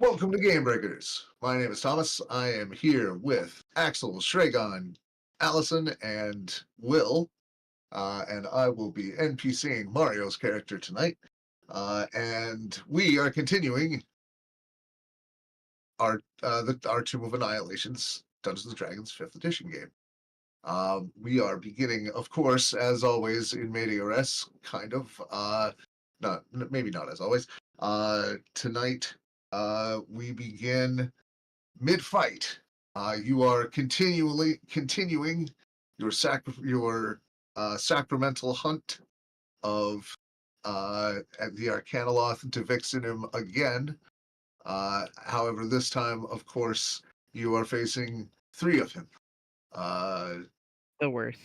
Welcome to Gamebreakers. My name is Thomas. I am here with Axel, Shragon, Allison, and Will. And I will be NPCing Mario's character tonight. And we are continuing our Tomb of Annihilations Dungeons and Dragons 5th edition game. We are beginning, of course, as always, in Media Res, kind of. Maybe not as always. Tonight, we begin mid-fight. You are continuing your sacramental hunt of at the Arcanoloth to Vixenum again. However, this time, of course, you are facing three of him. The worst.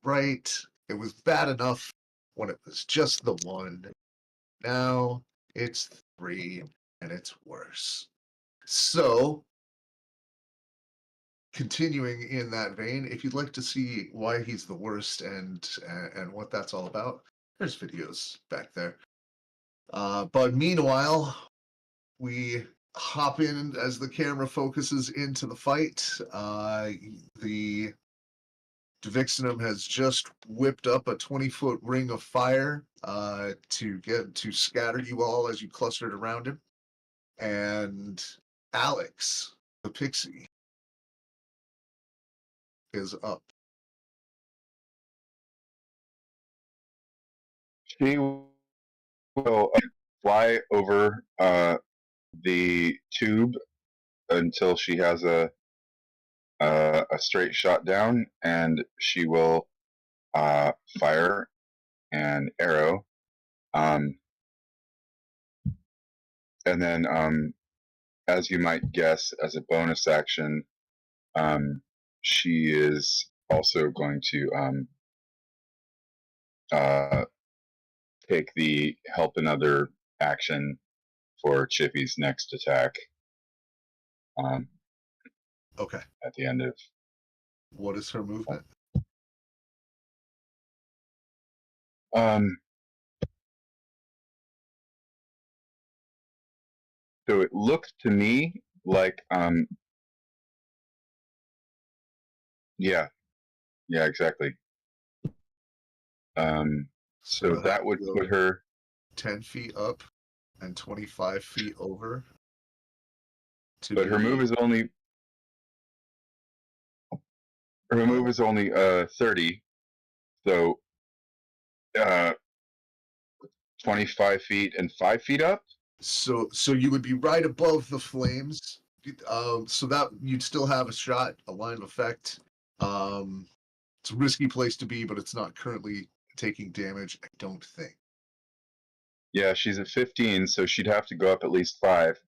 Right. It was bad enough when it was just the one. Now it's three, and it's worse. So, continuing in that vein, if you'd like to see why he's the worst and what that's all about, there's videos back there. But meanwhile, we hop in as the camera focuses into the fight. The Vixenum has just whipped up a 20-foot ring of fire to scatter you all as you clustered around him. And Alex, the pixie, is up. She will fly over the tube until she has a straight shot down, and she will fire an arrow, and then as you might guess, as a bonus action, she is also going to take the help another action for Chippy's next attack. Okay. At the end of. What is her movement? So it looked to me like yeah, exactly. So that would put her 10 feet up and 25 feet over. But her move is only 30, so 25 feet and 5 feet up. So you would be right above the flames. So that you'd still have a shot, a line of effect. It's a risky place to be, but it's not currently taking damage, I don't think. Yeah, she's at 15, so she'd have to go up at least 5.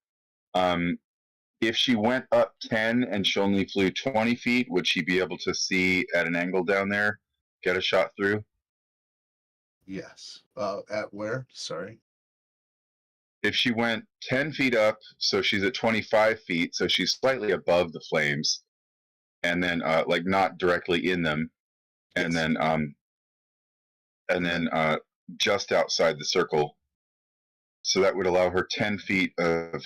If she went up 10 and she only flew 20 feet, would she be able to see at an angle down there, get a shot through? Yes. At where? Sorry. If she went 10 feet up, so she's at 25 feet, so she's slightly above the flames, and then like not directly in them, and Yes. then just outside the circle. So that would allow her 10 feet of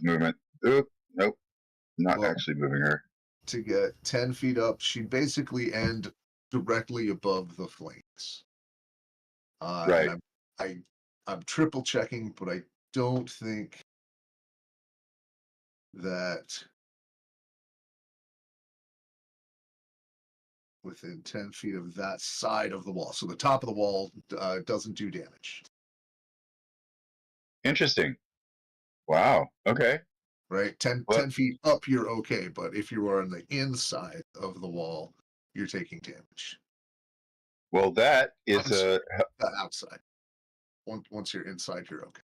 movement. Oop, nope, not actually moving her. To get 10 feet up, she'd basically end directly above the flames. Right. And I'm triple checking, but I don't think that within 10 feet of that side of the wall. So the top of the wall doesn't do damage. Interesting. Wow. Okay. Right? 10 feet up, you're okay. But if you are on the inside of the wall, you're taking damage. Well, that is outside. Once you're inside, you're okay.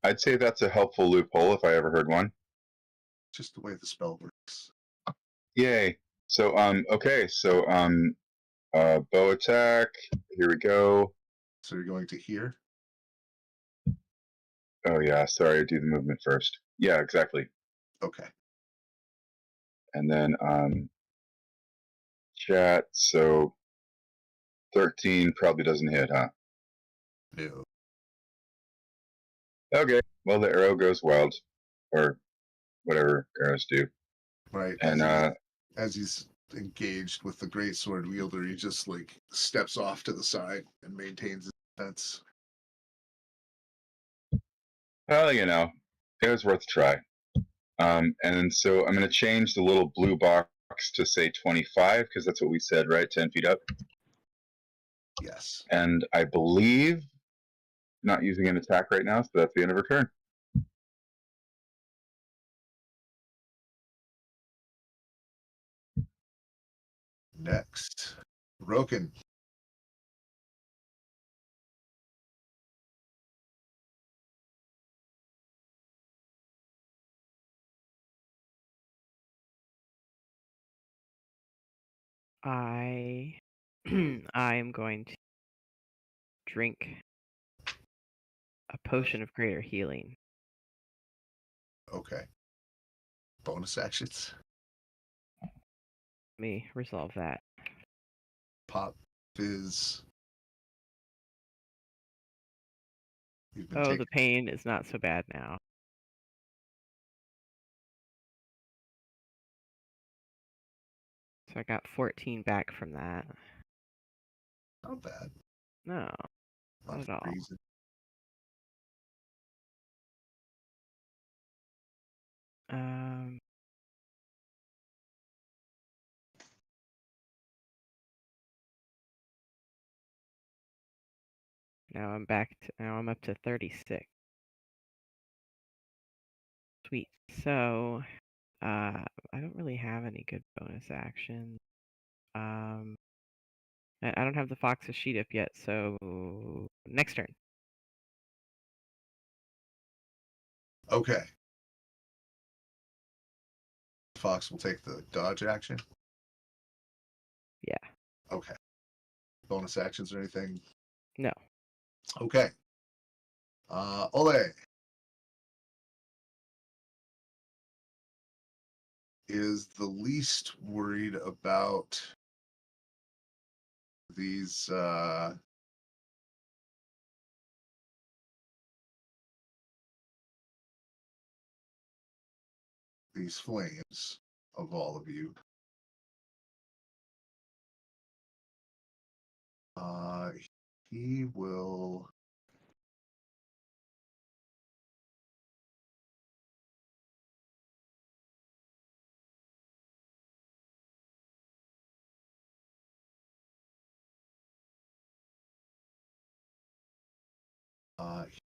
I'd say that's a helpful loophole if I ever heard one. Just the way the spell works. Yay. So okay, so bow attack. Here we go. So you're going to here? Oh yeah, sorry, do the movement first. Yeah, exactly. Okay. And then chat, so 13 probably doesn't hit, huh? No. Okay. Well, the arrow goes wild, or whatever arrows do. Right. And As he's engaged with the great sword wielder, he just like steps off to the side and maintains his defense. well, you know, it was worth a try. And so I'm going to change the little blue box to say 25 because that's what we said, right? 10 feet up. Yes. And I believe not using an attack right now, so that's the end of her turn. Next, Roken. I am going to drink a potion of greater healing. Okay. Bonus actions. Let me resolve that. Pop, fizz. You've been Oh, taking. the pain is not so bad now. So I got 14 back from that. Not bad. No, Not not for at all. reason. Now I'm up to 36. Sweet. So, I don't really have any good bonus actions. I don't have the Fox's sheet up yet, so next turn. Okay. Fox will take the dodge action. Yeah. Okay. Bonus actions or anything? No. Okay. Ole is the least worried about these flames of all of you. He will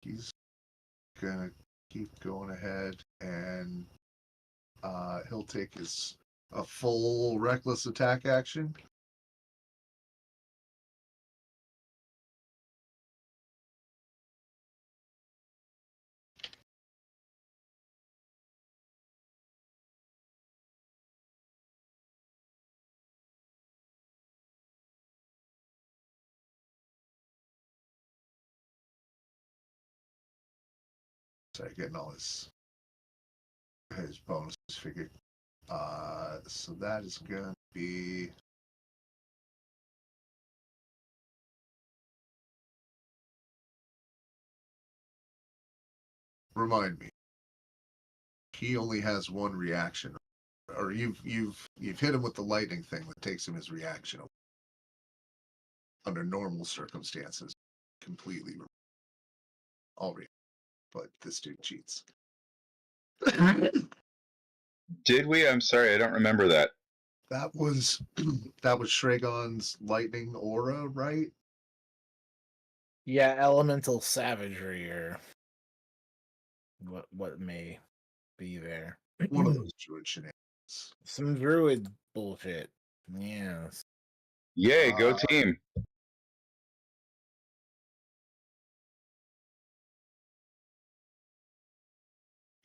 he's gonna keep going ahead and he'll take a full reckless attack action. Sorry, getting all his bonuses figured. So that is gonna be remind me. He only has one reaction, or you've hit him with the lightning thing that takes him his reaction under normal circumstances. Completely all react, but this dude cheats. Did we? I'm sorry, I don't remember that. That was Shragon's lightning aura, right? Yeah, elemental savagery or what may be there. One of those druid shenanigans. Some druid bullshit. Yes. Yay, go team.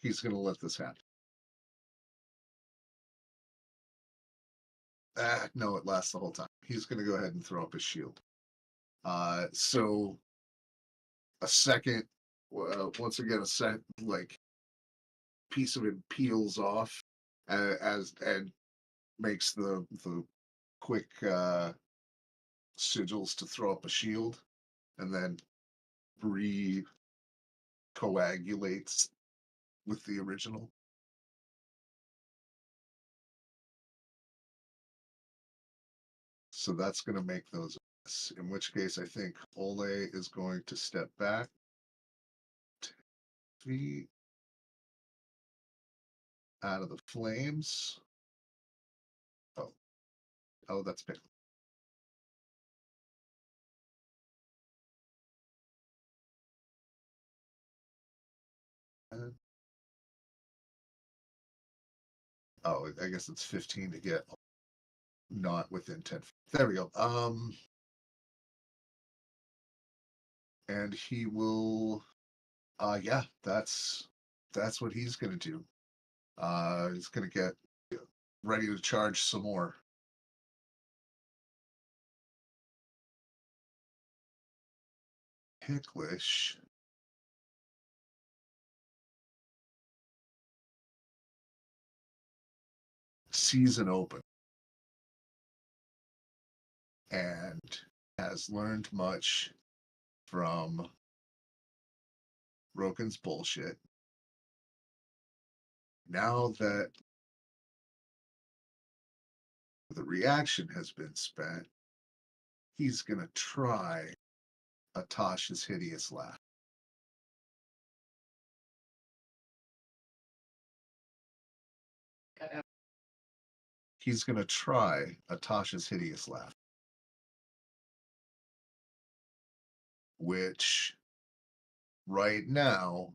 He's gonna let this happen. No, it lasts the whole time. He's gonna go ahead and throw up his shield. So a second, once again, a set like piece of it peels off as and makes the quick sigils to throw up a shield, and then coagulates with the original. So that's going to make those a miss. In which case, I think Ole is going to step back. 10 feet out of the flames. Oh, that's big. Oh, I guess it's 15 to get not within 10 feet. There we go. And he will yeah, that's what he's gonna do. He's gonna get ready to charge some more. Picklish. Season open. And has learned much from Roken's bullshit. Now that the reaction has been spent, he's gonna try Atash's hideous laugh. He's gonna try Atash's hideous laugh, which right now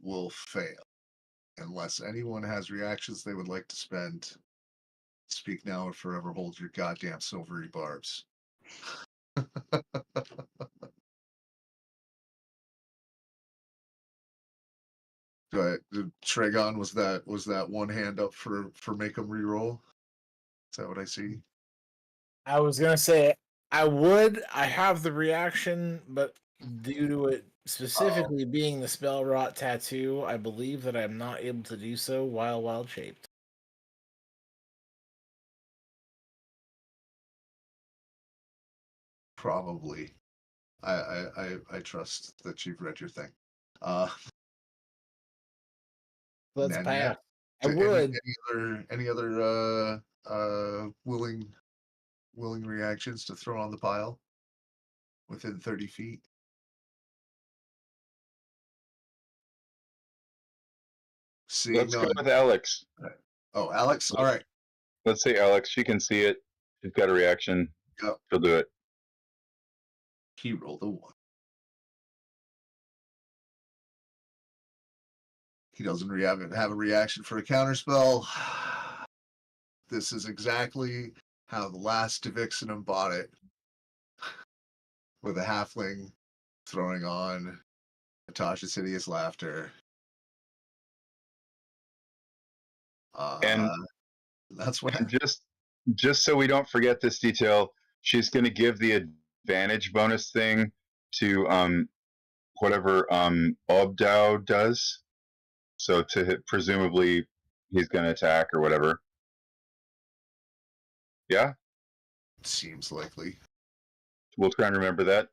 will fail unless anyone has reactions they would like to spend. Speak now or forever hold your goddamn silvery barbs. But Tragon, was that one hand up for make him reroll? Is that what I see? I was gonna say I have the reaction, but due to it specifically being the spell rot tattoo, I believe that I'm not able to do so while wild shaped. Probably. I trust that you've read your thing. Uh Let's Nanya, pass. I any, would. any other willing reactions to throw on the pile within 30 feet? Seeing Let's go none. with Alex. Oh, Alex. All right. Let's say Alex. She can see it. She's got a reaction. Yep. She'll do it. He rolled a 1. He doesn't have a reaction for a counterspell. This is exactly how the last Divixinum bought it, with a halfling throwing on Natasha's hideous laughter. And that's what. And just so we don't forget this detail, she's going to give the advantage bonus thing to whatever Obdow does. So to hit, presumably he's going to attack or whatever. Yeah, Seems likely. we'll try and remember that.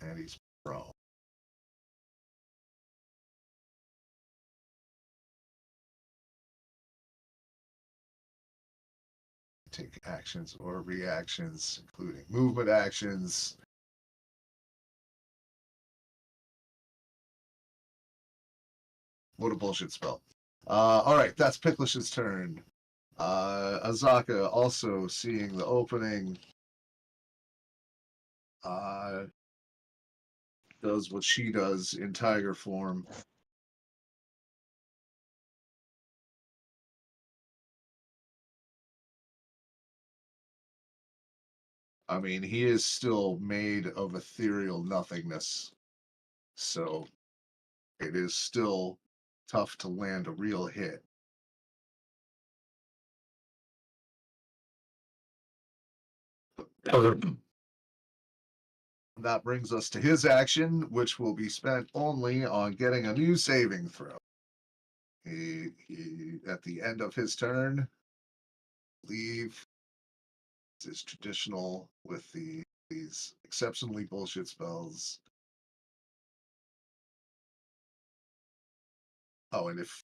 And he's prone. Take actions or reactions, including movement actions. What a bullshit spell. All right, that's Picklish's turn. Azaka also seeing the opening. Does what she does in tiger form. I mean, he is still made of ethereal nothingness. So it is still tough to land a real hit. That brings us to his action, which will be spent only on getting a new saving throw. He at the end of his turn, leave is traditional with these exceptionally bullshit spells. Oh, and if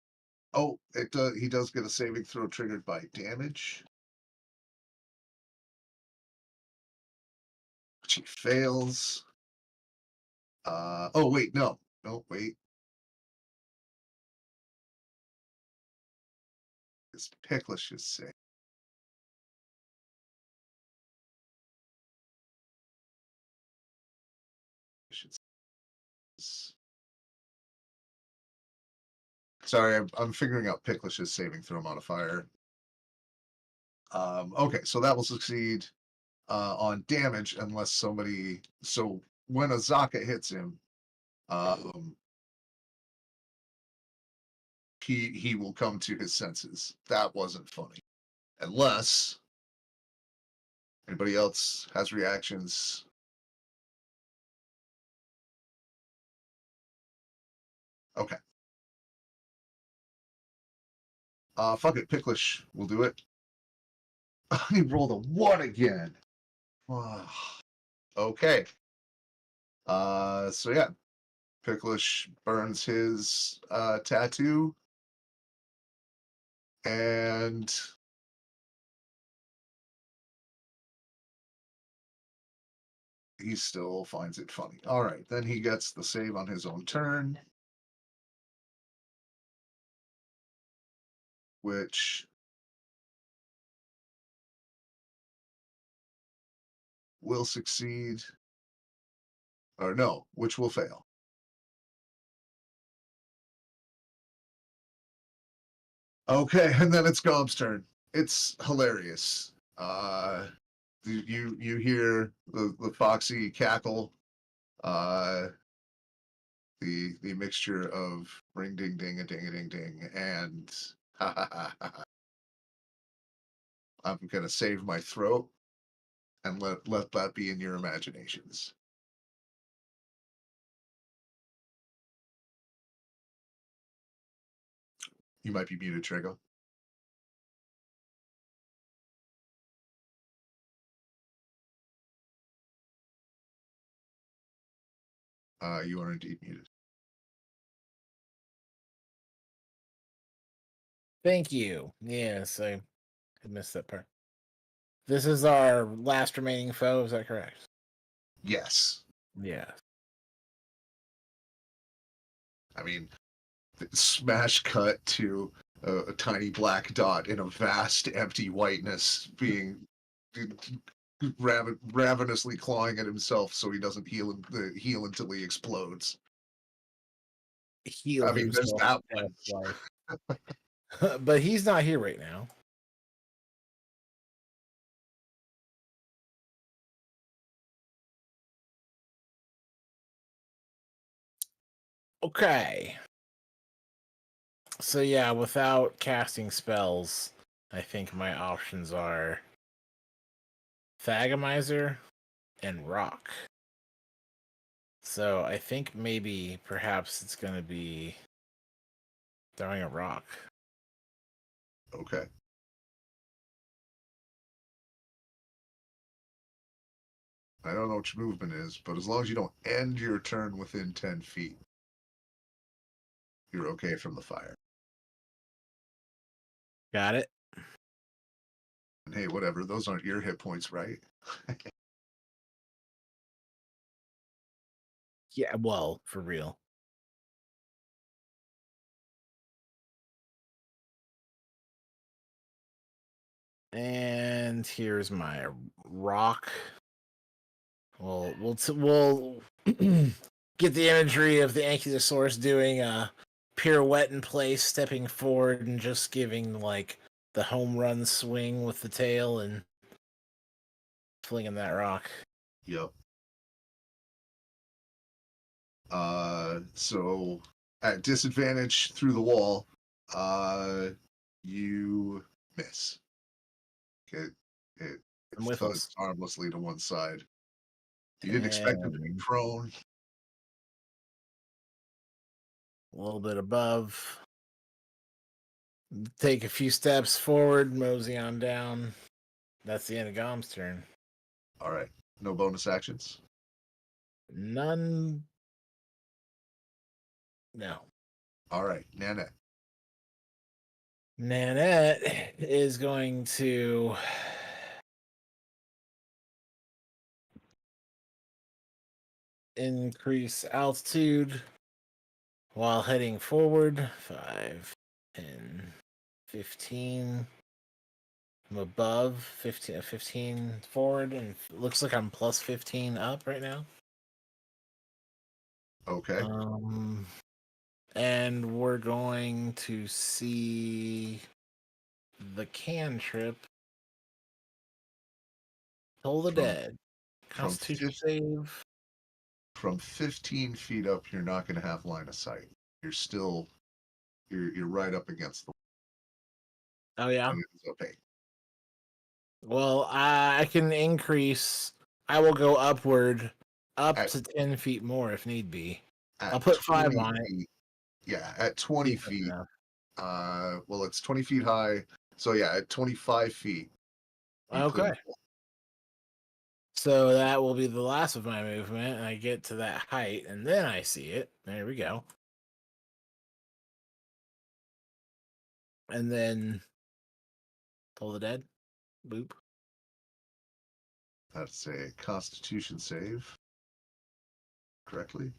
it does, he does get a saving throw triggered by damage, which he fails. Oh wait, no, wait. It's Picklish's save. Sorry, I'm figuring out Picklish's saving throw modifier. Okay, so that will succeed on damage unless somebody. So when a Zaka hits him, he will come to his senses. That wasn't funny, unless anybody else has reactions. Okay. Fuck it, Picklish will do it. He rolled a 1 again. Okay. So yeah, Picklish burns his tattoo, and he still finds it funny. All right, then he gets the save on his own turn, which will succeed, or no, which will fail. Okay, and then it's Gob's turn. It's hilarious. You hear the foxy cackle, the mixture of ring ding ding a ding a ding ding and ha ha ha ha. I'm gonna save my throat and let that be in your imaginations. You might be muted, Trigo. You are indeed muted. Thank you. Yes, I missed that part. This is our last remaining foe, is that correct? Yes. Yeah. I mean, smash cut to a tiny black dot in a vast empty whiteness being ravenously clawing at himself so he doesn't heal until he explodes. Heal I mean, there's himself. that one. Life. But he's not here right now. Okay. So yeah, without casting spells, I think my options are Thagamizer and Rock. So I think maybe perhaps it's gonna be throwing a rock. Okay. I don't know what your movement is, but as long as you don't end your turn within 10 feet, you're okay from the fire. Got it? And hey, whatever, those aren't your hit points, right? Yeah, well, for real. And here's my rock. We'll get the imagery of the Ankylosaurus doing a pirouette in place, stepping forward and just giving like the home run swing with the tail and flinging that rock. Yep. So at disadvantage through the wall, you miss. It I'm with thuds us. harmlessly to one side. You didn't expect him to be prone. A little bit above. take a few steps forward, mosey on down. That's the end of Gom's turn. All right. No bonus actions. None. No. All right, Nanette. Nanette is going to increase altitude while heading forward. 5, 10, 15. I'm above 15 forward, and it looks like I'm plus 15 up right now. Okay. And we're going to see the cantrip. Toll the Dead. Constitution save. From 15 feet up, you're not going to have line of sight. You're still, you're right up against the. Oh yeah. It's opaque. Well, I can increase. I will go upward, up At- to 10 feet more if need be. At I'll put 5 20 on it. feet, yeah, at 20 Decent feet. enough. Well, it's 20 feet high. So yeah, at 25 feet. you Okay. clear. So that will be the last of my movement, and I get to that height, and then I see it. There we go. And then Toll the Dead. Boop. That's a Constitution save. Correctly.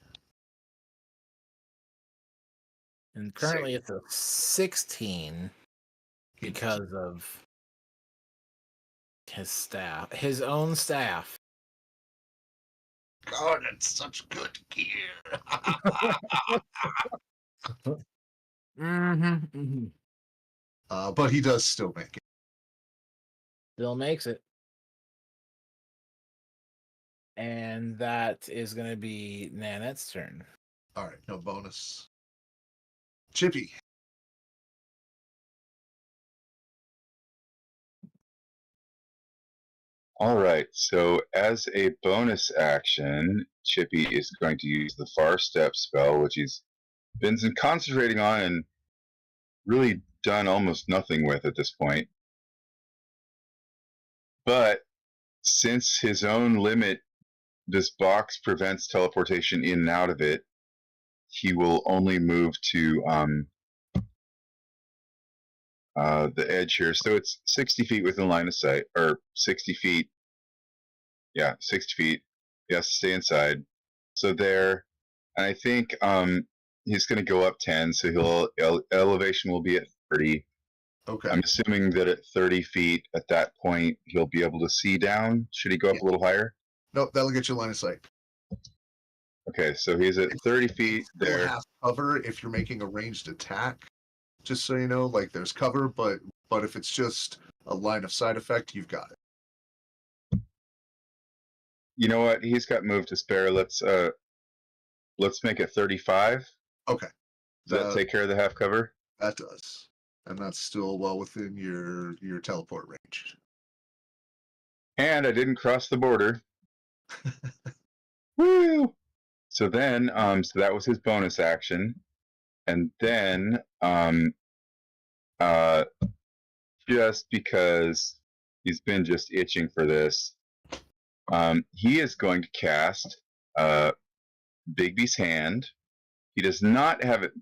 And currently it's a 16 because of his staff, his own staff. God, it's such good gear. But he does still make it. Still makes it. And that is going to be Nanette's turn. All right, no bonus. Chippy. All right. So as a bonus action, Chippy is going to use the Far Step spell, which he's been concentrating on and really done almost nothing with at this point. But since his own limit, this box prevents teleportation in and out of it, he will only move to the edge here. So it's 60 feet within line of sight, or 60 feet. Yeah, 60 feet. He has to stay inside. So there, and I think he's going to go up 10, so he'll elevation will be at 30. Okay. I'm assuming that at 30 feet, at that point, he'll be able to see down. Should he go up a little higher? Nope, that'll get you line of sight. Okay, so he's at 30 feet Still there. has cover if you're making a ranged attack. Just so you know, like there's cover, but if it's just a line of sight effect, you've got it. You know what? He's got move to spare. Let's make it 35. Okay. Does that take care of the half cover? That does. And that's still well within your teleport range. And I didn't cross the border. Woo! So then, so that was his bonus action. And then, just because he's been just itching for this, he is going to cast Bigby's Hand. He does not have it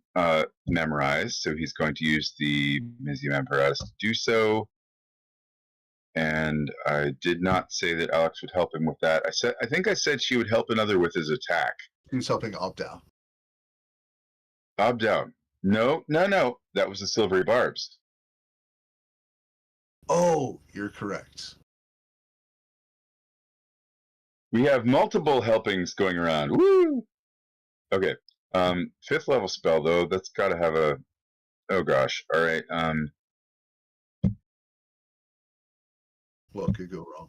memorized, so he's going to use the Mizium Apparatus to do so. And I did not say that Alex would help him with that. I think I said she would help another with his attack. Who's helping Obdow? Obdow. No. That was the Silvery Barbs. Oh, you're correct. We have multiple helpings going around. Woo! Okay. 5th level spell though. That's got to have a. Oh gosh. All right. What could go wrong?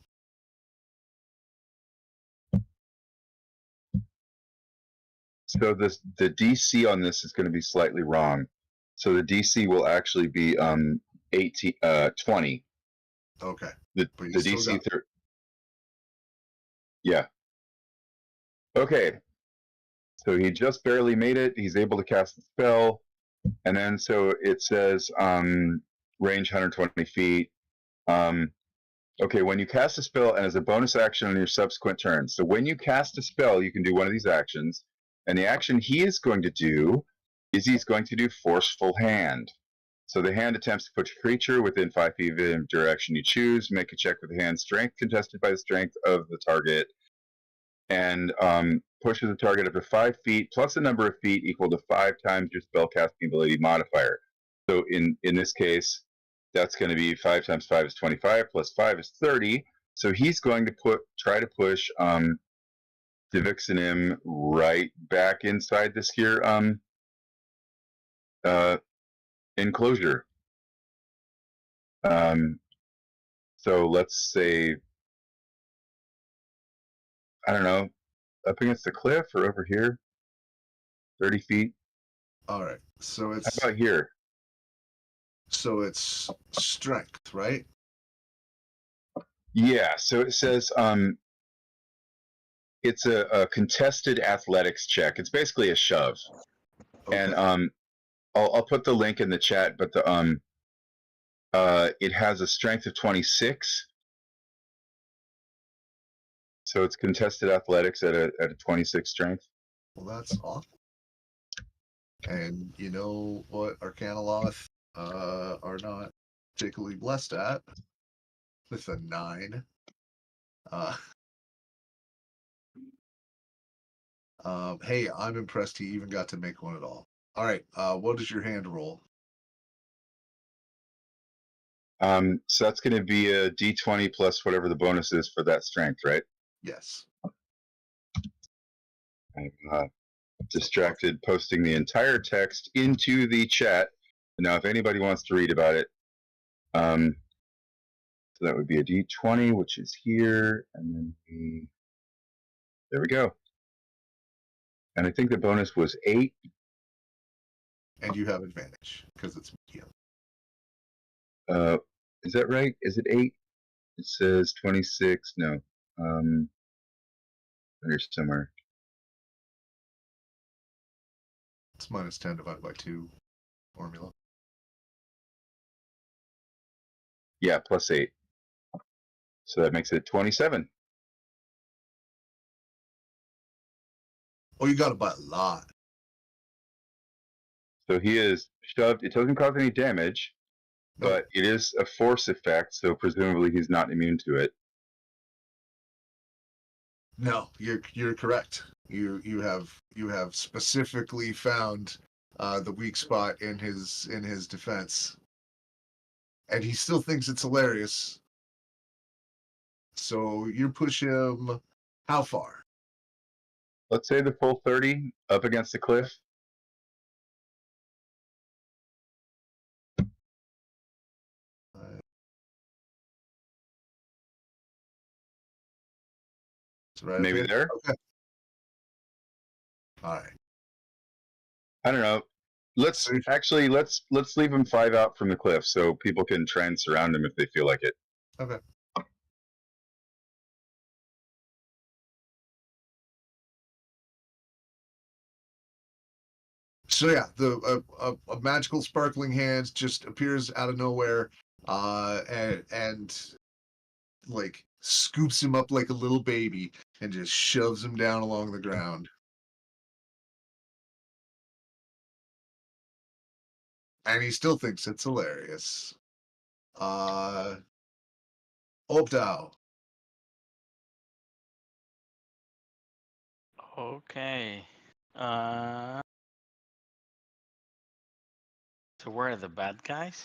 So the DC on this is going to be slightly wrong. So the DC will actually be 20. Okay. The DC. Yeah. Okay. So he just barely made it. He's able to cast the spell. And then so it says range 120 feet. Okay, when you cast a spell and as a bonus action on your subsequent turn. So when you cast a spell, you can do one of these actions. And the action he is going to do is he's going to do Forceful Hand. So the hand attempts to push a creature within 5 feet of the direction you choose. Make a check with the hand strength contested by the strength of the target. And pushes the target up to 5 feet plus a number of feet equal to 5 times your spellcasting ability modifier. So in this case, that's going to be 5 times 5 is 25 plus 5 is 30. So he's going to try to push Divixenim right back inside this here enclosure. So let's say, I don't know, up against the cliff or over here, 30 feet. All right. So it's How about here? So it's strength, right? Yeah. So it says it's a contested athletics check. It's basically a shove. Okay. And I'll put the link in the chat, but the it has a strength of 26. So it's contested athletics at a 26 strength. Well, that's awesome. And you know what Arcanoloth are not particularly blessed at with a 9. Hey, I'm impressed he even got to make one at all. All right, what is your hand roll? So that's going to be a D20 plus whatever the bonus is for that strength, right? Yes. I'm distracted posting the entire text into the chat. Now, if anybody wants to read about it, so that would be a D20, which is here, and then there we go. And I think the bonus was 8. And you have advantage because it's medium. Is that right? Is it 8? It says 26. No. There's somewhere. It's minus 10 divided by 2 formula. Yeah, plus 8. So that makes it 27. Oh, you got it by a lot. So he is shoved. It doesn't cause any damage, but it is a force effect, so presumably he's not immune to it. No, you're correct. You have specifically found the weak spot in his defense, and he still thinks it's hilarious. So you push him how far? Let's say the full 30 up against the cliff. Right Maybe there. Okay. All right. I don't know. Let's leave him 5 out from the cliff so people can try and surround him if they feel like it. Okay. So yeah, a magical sparkling hand just appears out of nowhere, and like scoops him up like a little baby and just shoves him down along the ground. And he still thinks it's hilarious. Obdao. Okay. So where are the bad guys?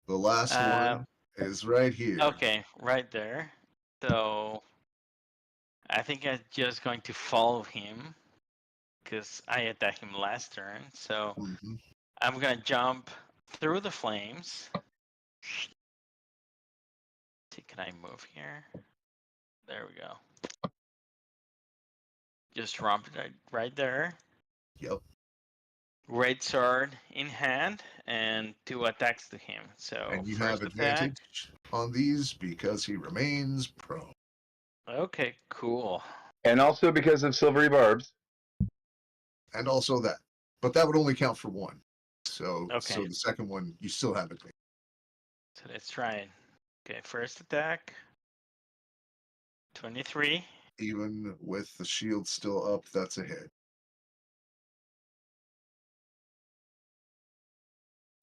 The last one is right here. Okay, right there. So I think I'm just going to follow him because I attacked him last turn. So I'm gonna jump through the flames. See, can I move here? There we go. Just romp right there. Yep. Great sword in hand and 2 attacks to him. So And you first have advantage on these because he remains prone. Okay, cool. And also because of silvery barbs. And also that. but that would only count for one. So Okay. the second one you still have advantage. So let's try it. Okay, first attack. 23. Even with the shield still up, that's a hit.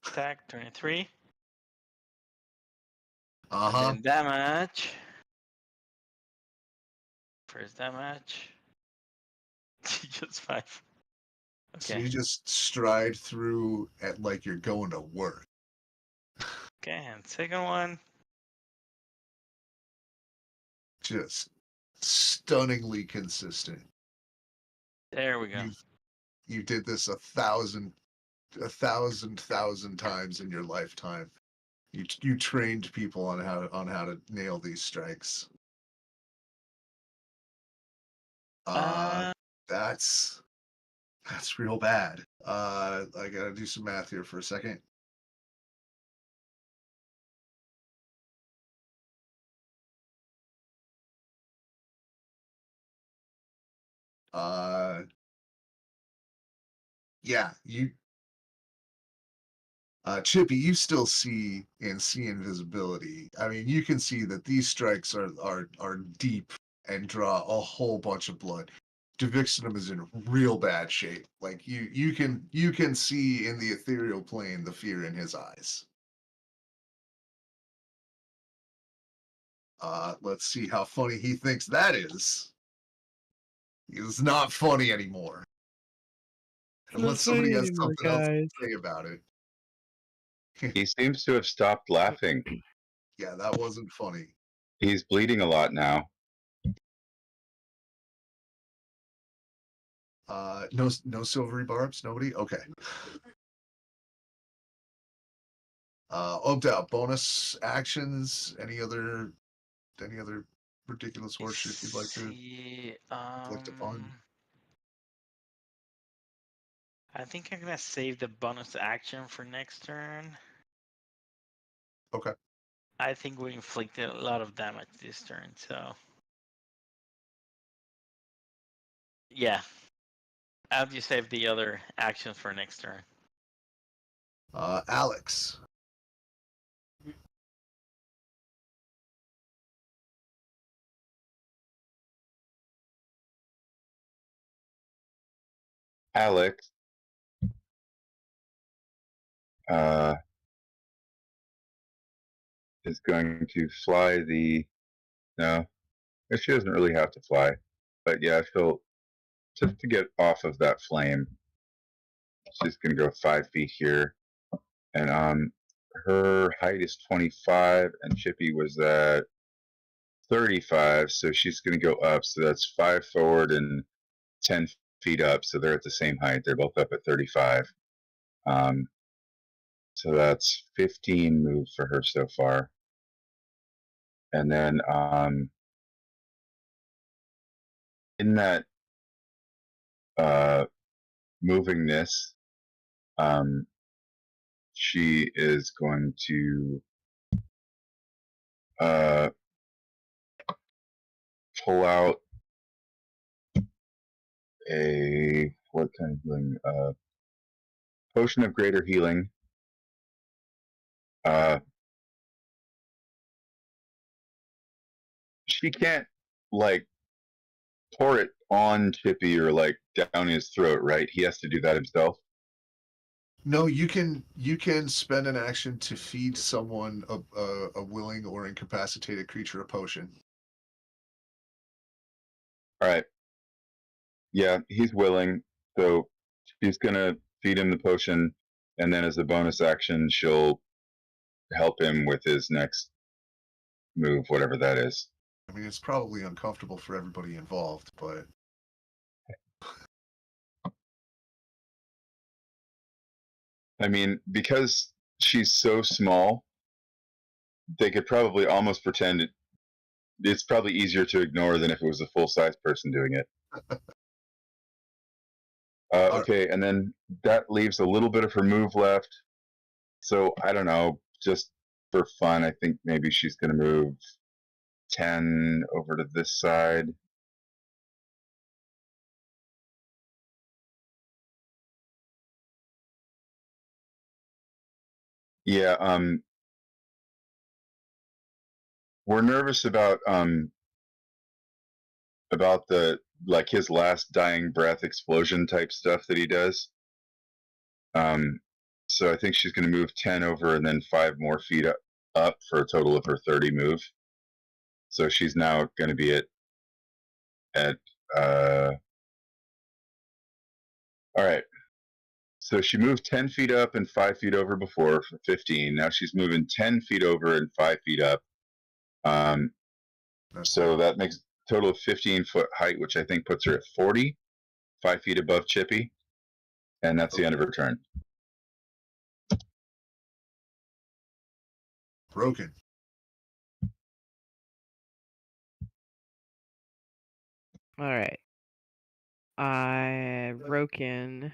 Attack 23. Uh And huh. then damage. First damage. Just 5. So Okay. you just stride through at like you're going to work. Okay, and second one. Just stunningly consistent. There we go. You did this 1,000 times in your lifetime. You trained people on how to nail these strikes. Uh, That's real bad. I gotta do some math here for a second. Yeah, Chippy, you still see invisibility. I mean, you can see that these strikes are deep and draw a whole bunch of blood. Devixenum is in real bad shape. Like you can see in the ethereal plane the fear in his eyes. Let's see how funny he thinks that is. It's not funny anymore. Unless somebody has something else to say about it. He seems to have stopped laughing. Yeah, that wasn't funny. He's bleeding a lot now. No silvery barbs. Nobody. Okay. Obda, bonus actions. Any other ridiculous horseshit you'd like to see, inflict upon? I think I'm gonna save the bonus action for next turn. Okay. I think we inflicted a lot of damage this turn, so yeah. I'll just save the other actions for next turn. Alex. Alex is going to fly the. No, she doesn't really have to fly, but yeah, she'll just to get off of that flame. She's going to go 5 feet here, and her height is 25, and Chippy was at 35, so she's going to go up. So that's 5 forward and 10 feet up. So they're at the same height. They're both up at 35. So that's 15 moves for her so far. And then in that movingness, she is going to pull out a what kind of healing? Potion of greater healing. She can't like pour it on Chippy or like down his throat, right? He has to do that himself. No, you can spend an action to feed someone a willing or incapacitated creature a potion. All right. Yeah, he's willing, so she's gonna feed him the potion, and then as a bonus action, she'll help him with his next move, whatever that is. I mean, it's probably uncomfortable for everybody involved, but I mean, because she's so small, they could probably almost pretend it's probably easier to ignore than if it was a full-size person doing it. Okay, and then that leaves a little bit of her move left. So I don't know, just for fun, I think maybe she's going to move 10 over to this side. Yeah, we're nervous about the like his last dying breath explosion type stuff that he does. So I think she's going to move 10 over and then 5 more feet up for a total of her 30 move. So she's now going to be at all right. So she moved 10 feet up and 5 feet over before for 15. Now she's moving 10 feet over and 5 feet up. So that makes a total of 15-foot height, which I think puts her at 40, 5 feet above Chippy. And that's the end of her turn. Broken. All right. Roken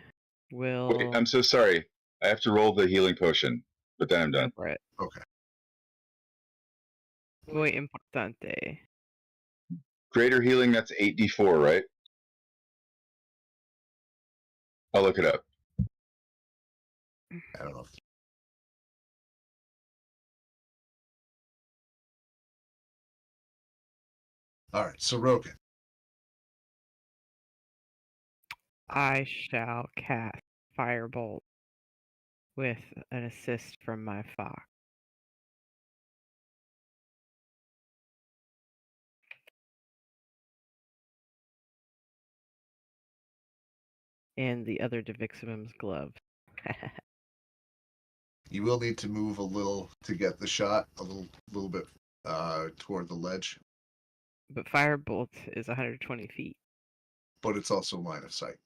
will. Wait, I'm so sorry. I have to roll the healing potion, but then I'm done. Go for it. Okay. Muy importante. Greater healing, that's 8d4, right? I'll look it up. I don't know. All right, so Roken. I shall cast Firebolt with an assist from my fox. And the other Deviximum's glove. You will need to move a little to get the shot, a little bit toward the ledge, But Firebolt is 120 feet. but it's also line of sight,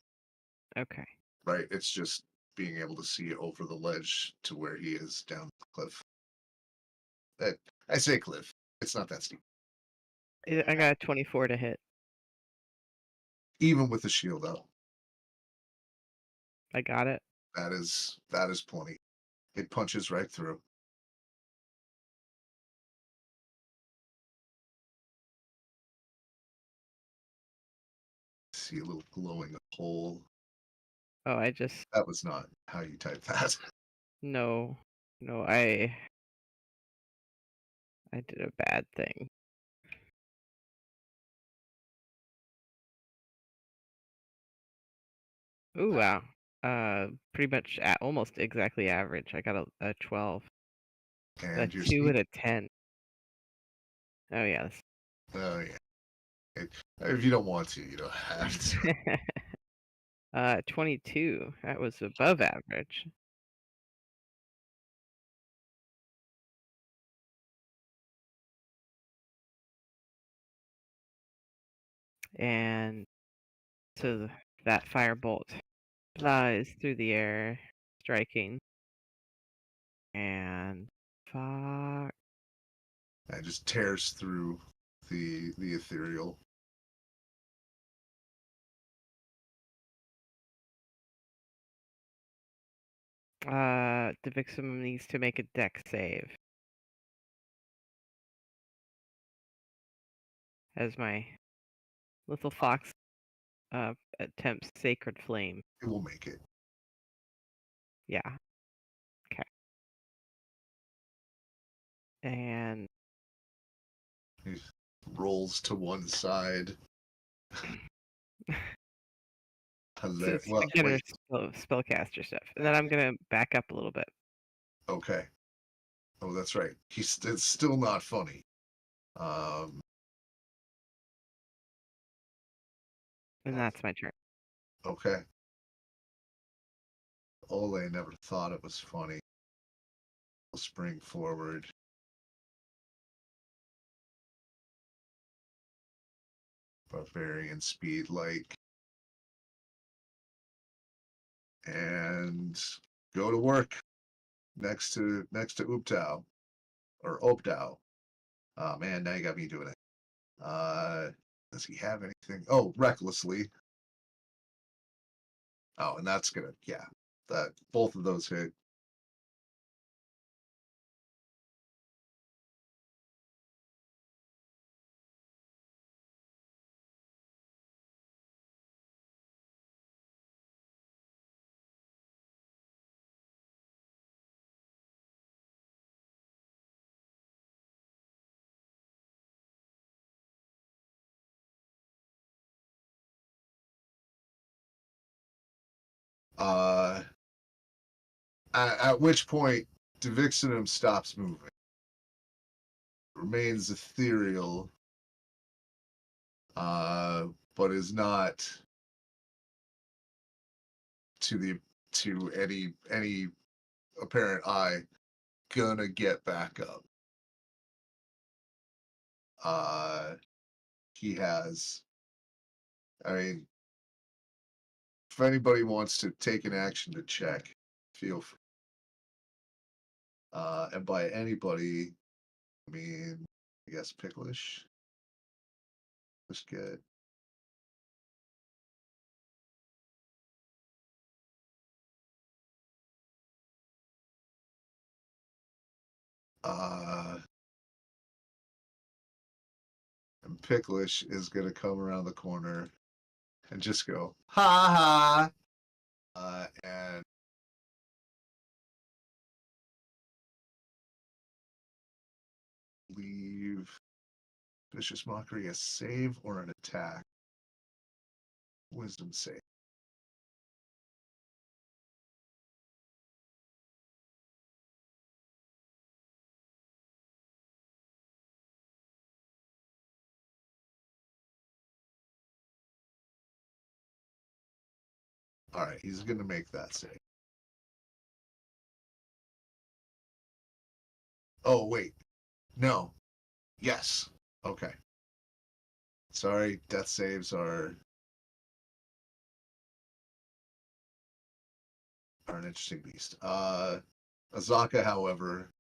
Okay. right? It's just being able to see over the ledge to where he is down the cliff. I say cliff. It's not that steep. I got a 24 to hit. Even with the shield up, I got it. that is plenty. It punches right through. See a little glowing hole. Oh, I just That was not how you type that. no, I did a bad thing. Ooh, wow. Pretty much almost exactly average. I got a 12. A And your 2 speed. and a 10. Oh yeah. Oh yeah. If you don't want to, you don't have to. 22. That was above average. And so that firebolt flies through the air, striking. And fuck. And just tears through the ethereal. The victim needs to make a dex save. As my little fox attempts Sacred Flame. It will make it. Yeah. Okay. And He rolls to one side. it's Well, beginner wait. spellcaster stuff. And then I'm gonna back up a little bit. Okay. Oh, that's right. It's still not funny. And that's my turn. Okay. Ole never thought it was funny. He'll spring forward. Barbarian speed like. And go to work next to Uptao or Obdao. Oh man, now you got me doing it. Does he have anything? Oh, recklessly. Oh, and that's gonna, yeah. That both of those hit. At which point, Devixenum stops moving. Remains ethereal, but is not to any apparent eye gonna get back up. He has. I mean, if anybody wants to take an action to check, feel free. And by anybody, I mean, I guess Picklish. Let's get. And Picklish is gonna come around the corner and just go ha ha, and leave vicious mockery a save or an attack. Wisdom save. All right, he's gonna make that save. Oh wait, no, yes, okay. Sorry, death saves are an interesting beast. Azaka, however,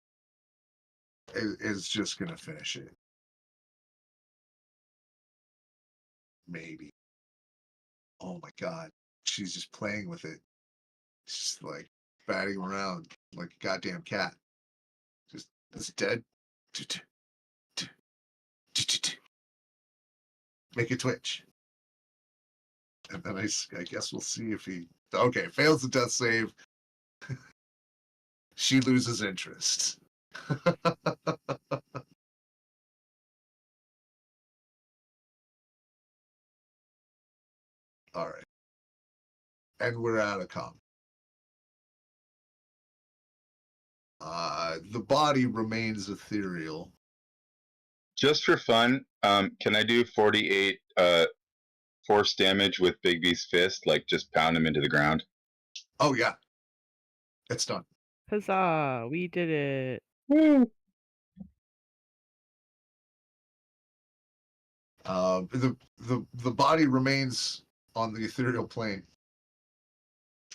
is just gonna finish it. Maybe. Oh my god, she's just playing with it. She's like batting around like a goddamn cat. Just it's dead. Make it twitch. And then I guess we'll see if he. Okay, fails the death save. She loses interest. All right. And we're out of comp. The body remains ethereal. Just for fun, can I do 48 force damage with Big B's fist? Like just pound him into the ground? Oh yeah. It's done. Huzzah! We did it. Woo! The body remains on the ethereal plane.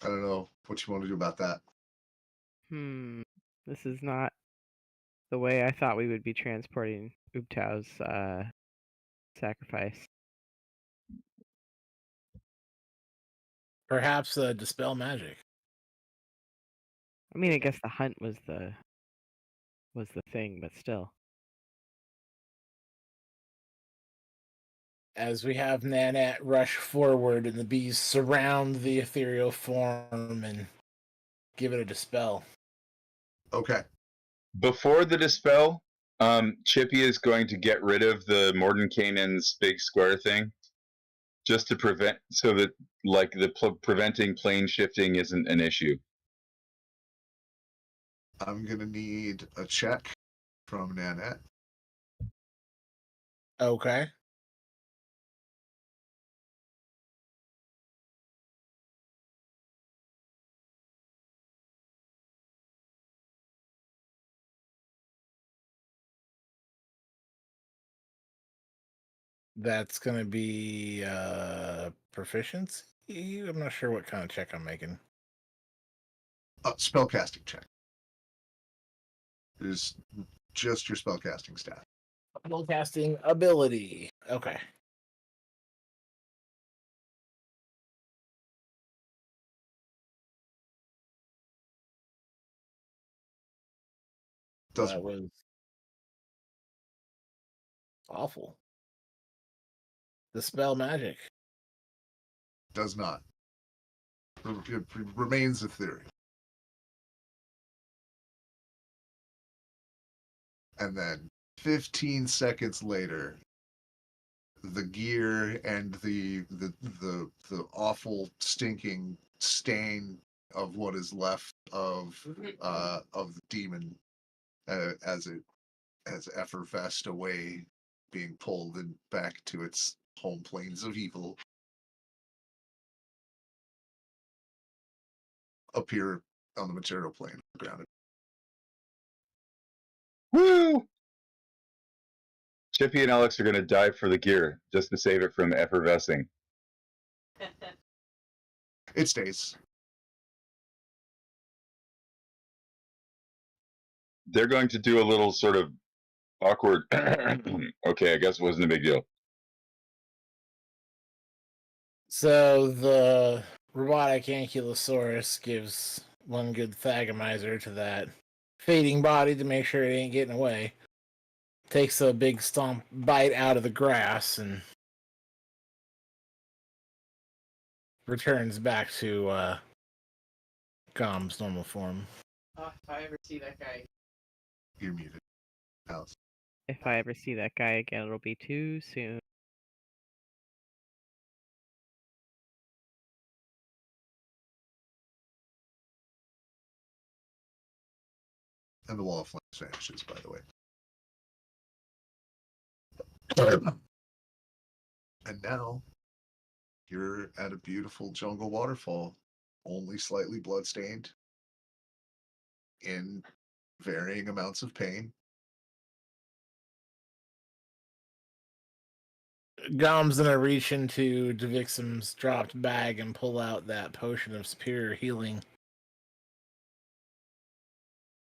I don't know what you want to do about that. This is not the way I thought we would be transporting Ubtao's sacrifice. Perhaps dispel magic. I mean, I guess the hunt was the thing, but still. As we have Nanette rush forward and the bees surround the ethereal form and give it a dispel. Okay. Before the dispel, Chippy is going to get rid of the Mordenkainen's big square thing, just to prevent, so that like preventing plane shifting isn't an issue. I'm gonna need a check from Nanette. Okay. That's going to be proficiency. I'm not sure what kind of check I'm making. Spellcasting check. Is just your spellcasting stat. Spellcasting ability. Okay. Doesn't That work. was awful. Dispel magic. Does not. It remains ethereal. And then 15 seconds later, the gear and the awful stinking stain of what is left of the demon as it has effervesced away, being pulled and back to its home planes of evil, appear on the material plane grounded. Woo! Chippy and Alex are going to dive for the gear just to save it from effervescing. It stays. They're going to do a little sort of awkward, okay, I guess it wasn't a big deal. So the robotic ankylosaurus gives one good thagomizer to that fading body to make sure it ain't getting away. Takes a big stomp bite out of the grass and returns back to Gom's normal form. Oh, if I ever see that guy. You're muted. Alice. If I ever see that guy again, it'll be too soon. And the wall of flames vanishes, by the way. And now you're at a beautiful jungle waterfall, only slightly bloodstained, in varying amounts of pain. Gom's gonna reach into Devixum's dropped bag and pull out that potion of superior healing.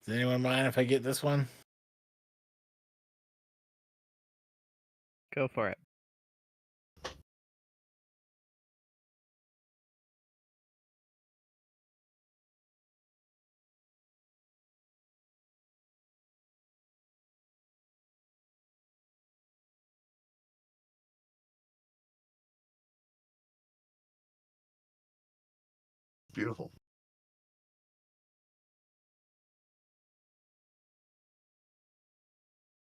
Does anyone mind if I get this one? Go for it. Beautiful.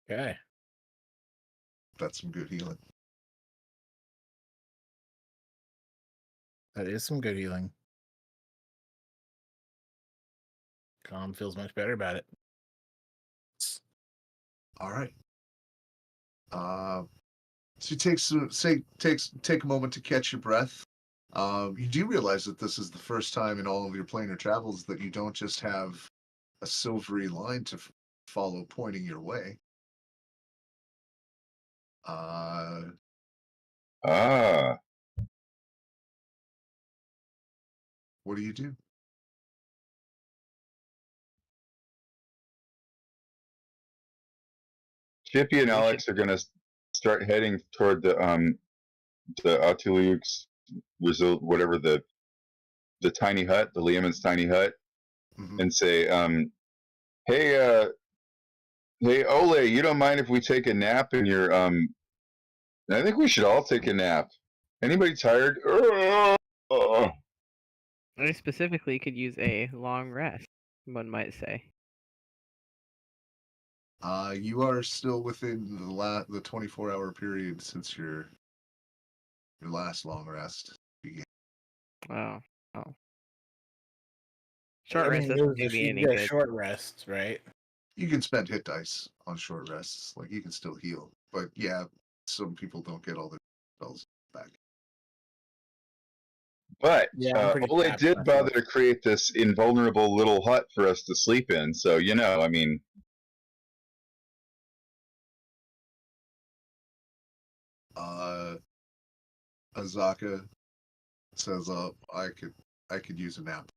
Okay. That's some good healing. That is some good healing. Gom feels much better about it. All right. So you take a moment to catch your breath. You do realize that this is the first time in all of your planar travels that you don't just have a silvery line to follow pointing your way. What do you do? Chippy and We Alex are going to start heading toward the Atuliuk's result, whatever the tiny hut, the Liamon's tiny hut, and say, hey, Ole, you don't mind if we take a nap in your I think we should all take a nap. Anybody tired? I specifically could use a long rest, one might say. You are still within the 24-hour period since your last long rest began. Oh. Short rest doesn't do me any you get a good. short rest, right? You can spend hit dice on short rests. Like, you can still heal. But yeah, some people don't get all their spells back. But Yeah, I'm pretty Ole tapped did myself. bother to create this invulnerable little hut for us to sleep in. So, I mean, Azaka says, I could use a nap.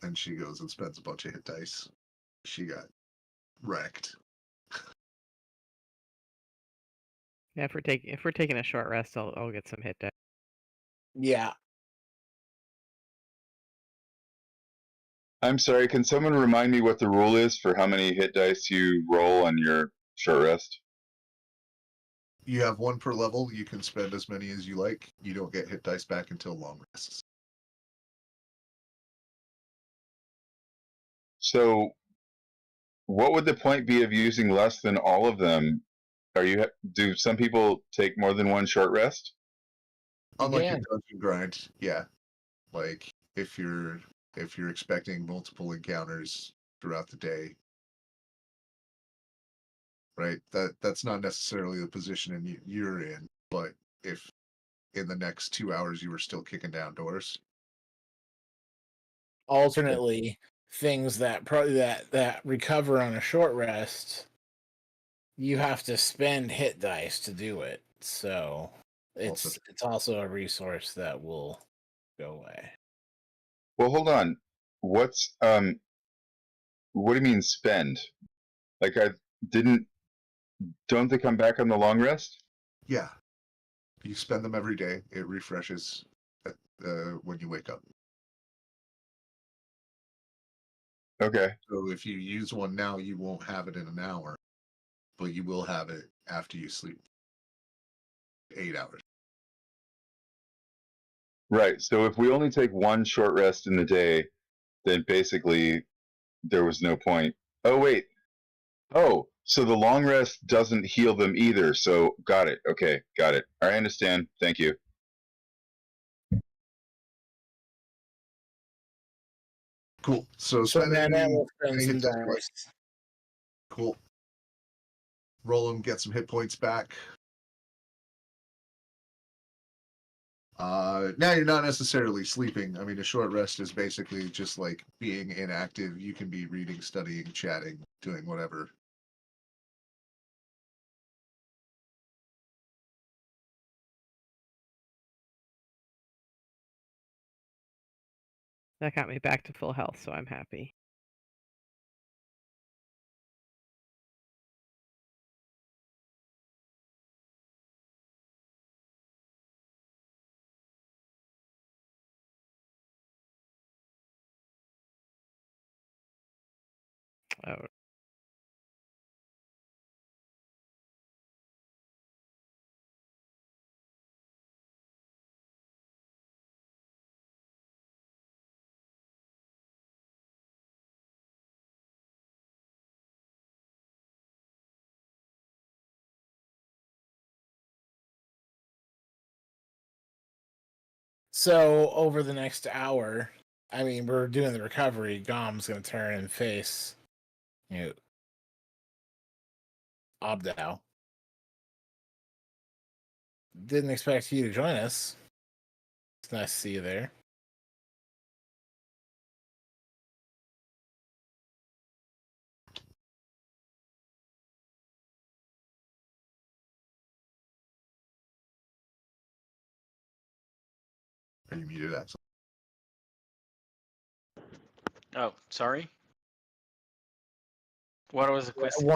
And she goes and spends a bunch of hit dice. She got wrecked. Yeah, if we're taking a short rest, I'll get some hit dice. Yeah. I'm sorry, can someone remind me what the rule is for how many hit dice you roll on your short rest? You have one per level. You can spend as many as you like. You don't get hit dice back until long rests. So, what would the point be of using less than all of them? Do some people take more than one short rest? Unlike a can. dungeon grind, yeah. Like if you're expecting multiple encounters throughout the day, right? That's not necessarily the position you're in, but if in the next 2 hours you were still kicking down doors, Alternately, things that that recover on a short rest, you have to spend hit dice to do it. So also it's also a resource that will go away. Well, hold on. What's what do you mean spend? Like I didn't don't they come back on the long rest? yeah, you spend them every day. It refreshes at, when you wake up. Okay. So if you use one now, you won't have it in an hour, but you will have it after you sleep 8 hours. Right. So if we only take one short rest in the day, then basically there was no point. Oh wait. Oh, so the long rest doesn't heal them either. So got it. Okay, got it. I understand. Thank you. Cool. So So Nanette spending will spend any some hit dice you like. dice. Cool. Roll them, get some hit points back. Now you're not necessarily sleeping. I mean, a short rest is basically just like being inactive. You can be reading, studying, chatting, doing whatever. That got me back to full health, so I'm happy. Oh, So over the next hour, I mean, we're doing the recovery. Gom's gonna turn and face, you know, Obdow. Didn't expect you to join us. It's nice to see you there. Are you muted, Axel? Oh, sorry. What was the question?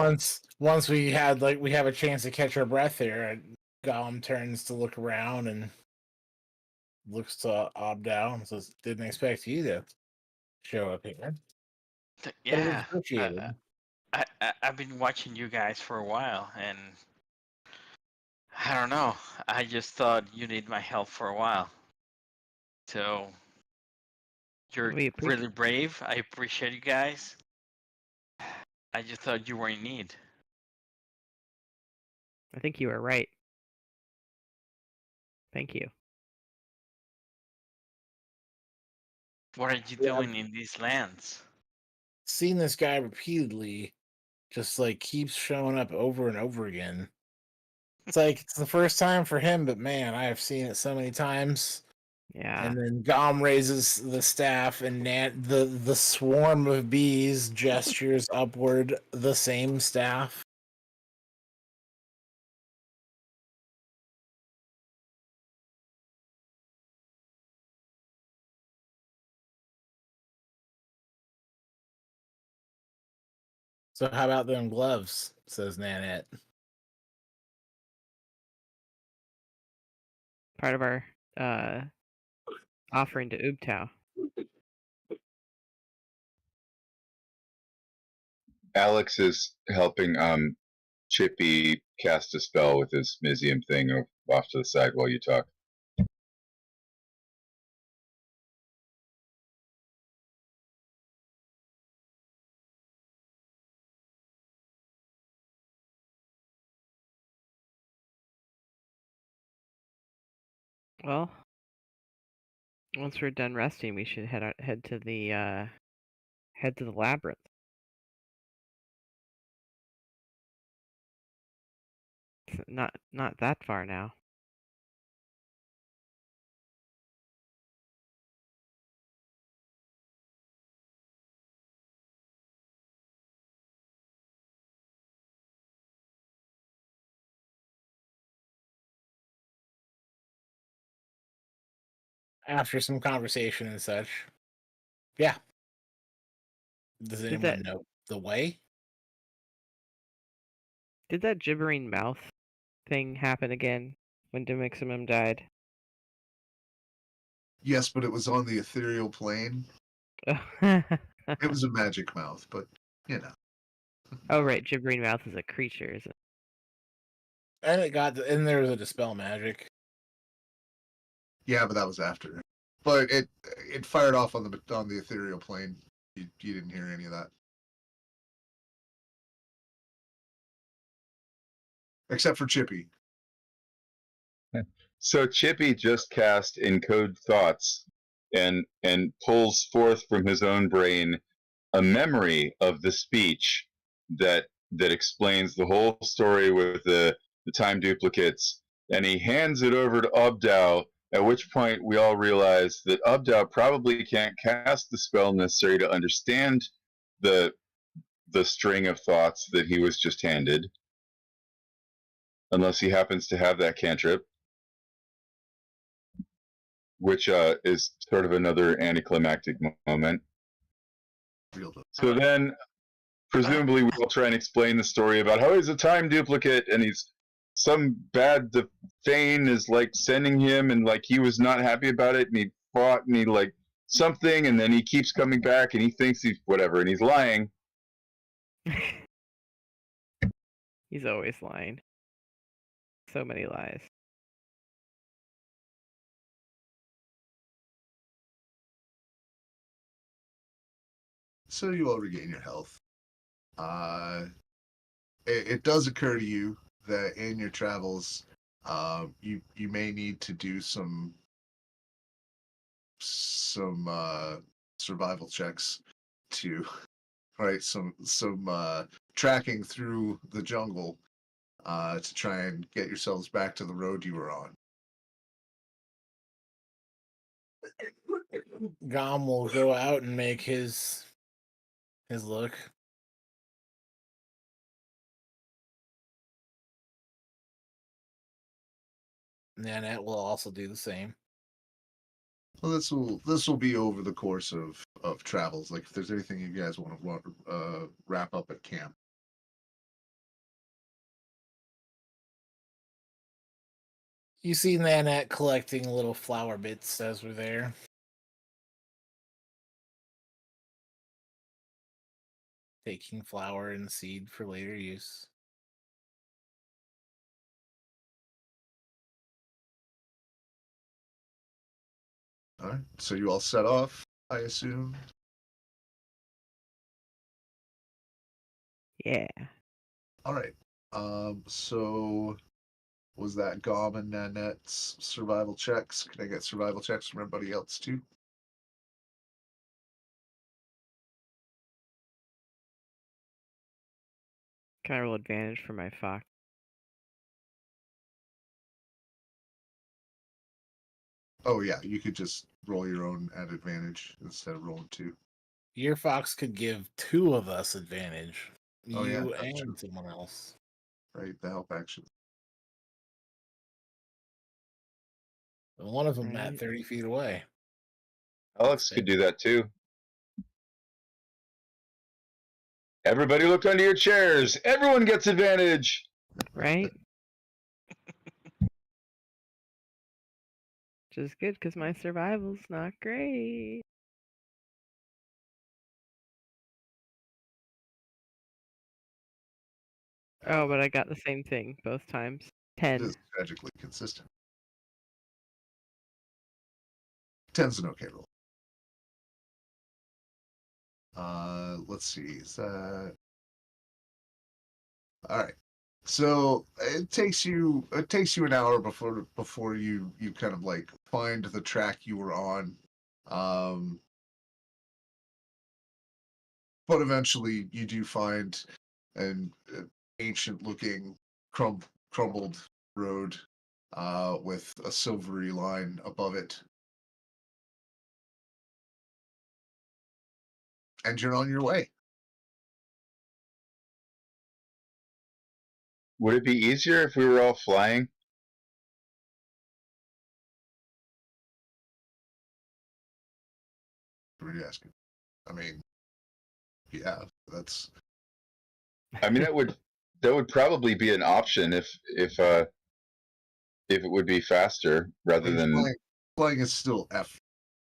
Once we had we have a chance to catch our breath here, Gom turns to look around and looks to Obdow and says, "Didn't expect you to show up here." But it was Yeah, appreciated. I've been watching you guys for a while, and I don't know. I just thought you need my help for a while. So you're we appreciate. really brave. I appreciate you guys. I just thought you were in need. I think you were right. Thank you. What are you Yeah. doing in these lands? Seen this guy repeatedly, just keeps showing up over and over again. It's it's the first time for him, but man, I have seen it so many times. Yeah. And then Gom raises the staff, and the swarm of bees gestures upward the same staff. So how about them gloves? Says Nanette. Part of our offering to Ubtao. Alex is helping Chippy cast a spell with his Mizium thing off to the side while you talk. Well, once we're done resting, we should head to the labyrinth. It's not that far now. After some conversation and such. Yeah. Does Did anyone that know the way? did that gibbering mouth thing happen again when Demiximum died? Yes, but it was on the ethereal plane. Oh, It was a magic mouth, but you know. oh right, gibbering mouth is a creature, is it? And there was a dispel magic. Yeah, but that was after. But it fired off on the ethereal plane. You didn't hear any of that, except for Chippy. So Chippy just cast Encode Thoughts and pulls forth from his own brain a memory of the speech that explains the whole story with the time duplicates, and he hands it over to Ubdow, at which point we all realize that Ubdow probably can't cast the spell necessary to understand the string of thoughts that he was just handed, unless he happens to have that cantrip, which is sort of another anticlimactic moment. So then, presumably, we'll try and explain the story about how he's a time duplicate and he's some bad. The Thane is like sending him, and like he was not happy about it, and he fought, and he like something, and then he keeps coming back, and he thinks he's whatever, and he's lying. He's always lying. So many lies. So you all regain your health. It does occur to you that in your travels, you may need to do some survival checks to right some tracking through the jungle to try and get yourselves back to the road you were on. Gom will go out and make his look. Nanette will also do the same. Well, this will be over the course of travels. Like if there's anything you guys want to wrap up at camp. You see Nanette collecting little flower bits as we're there. Taking flower and seed for later use. All right. So you all set off, I assume. Yeah. All right. So was that Gom and Nanette's survival checks? Can I get survival checks from everybody else too? Can I roll advantage for my fox? Oh yeah, you could just roll your own at advantage instead of rolling two. Your fox could give two of us advantage. Oh, yeah, You that's and true. someone else. Right, the help action. And one of them at Right. 30 feet away. Alex could do that too. Everybody look under your chairs. Everyone gets advantage. Right? Which is good because my survival's not great. Oh, but I got the same thing both times. It 10. is tragically consistent. 10's an okay roll. Let's see. Is that all right? So it takes you an hour before you kind of like find the track you were on. But eventually you do find an ancient looking crumbled road with a silvery line above it. And you're on your way. Would it be easier if we were all flying? What are you asking? I mean, yeah, that's I mean, that would probably be an option if it would be faster I rather mean, than. flying is still F.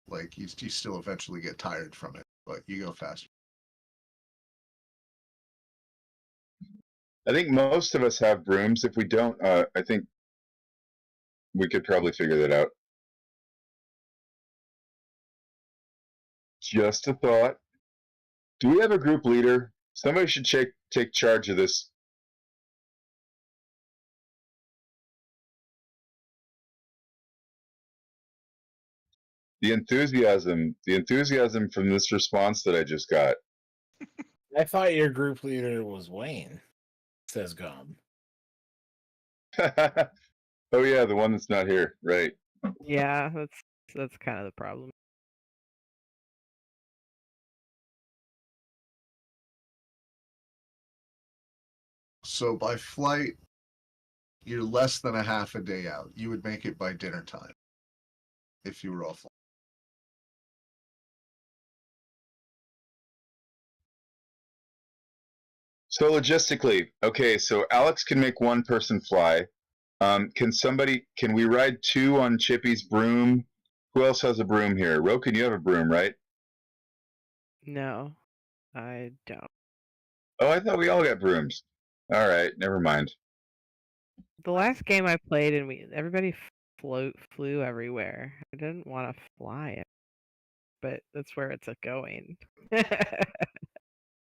Like you still eventually get tired from it, but you go faster. I think most of us have brooms. If we don't, I think we could probably figure that out. Just a thought. Do we have a group leader? Somebody should take charge of this. The enthusiasm from this response that I just got. I thought your group leader was Wayne, says Gom. Oh yeah, the one that's not here, right? Yeah, that's kind of the problem. So by flight, you're less than a half a day out. You would make it by dinner time if you were all flying. So logistically, okay, so Alex can make one person fly. Can we ride two on Chippy's broom? Who else has a broom here? Roken, you have a broom, right? No, I don't. Oh, I thought we all got brooms. All right, never mind. The last game I played and everybody flew everywhere. I didn't want to fly it, but that's where it's going.